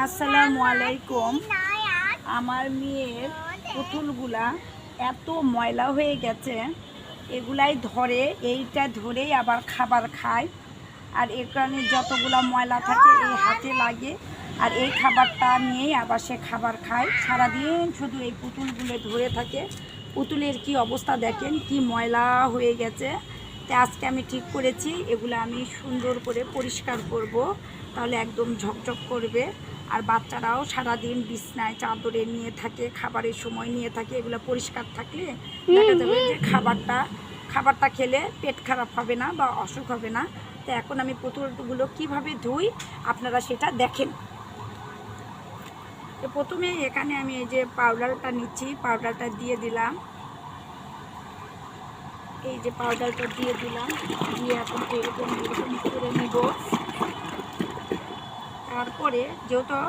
আসসালামু আলাইকুম। আমার মেয়ের পুতুলগুলা এত ময়লা হয়ে গেছে, এগুলাই ধরে, এইটা ধরেই আবার খাবার খায়। আর এর কারণে যতগুলা ময়লা থাকে এই হাতে লাগে, আর এই খাবারটা নিয়েই আবার সে খাবার খায়। সারাদিন শুধু এই পুতুলগুলো ধরে থাকে। পুতুলের কি অবস্থা দেখেন, কি ময়লা হয়ে গেছে। তো আজকে আমি ঠিক করেছি এগুলো আমি সুন্দর করে পরিষ্কার করব, তাহলে একদম ঝকঝক করবে। আর বাচ্চারাও সারাদিন বিছনায় চাদরে নিয়ে থাকে, খাবারের সময় নিয়ে থাকে। এগুলো পরিষ্কার থাকলে দেখা যাবে যে খাবারটা খেলে পেট খারাপ হবে না বা অসুখ হবে না। তো এখন আমি পুতুলগুলো কিভাবে ধুই আপনারা সেটা দেখেন। তো প্রথমে এখানে আমি এই যে পাউডারটা নিচ্ছি, পাউডারটা দিয়ে দিলাম। এই যে পাউডারটা দিয়ে দিলাম, দিয়ে এখন এরকম এরকম করে নিব। তারপরে যেহেতু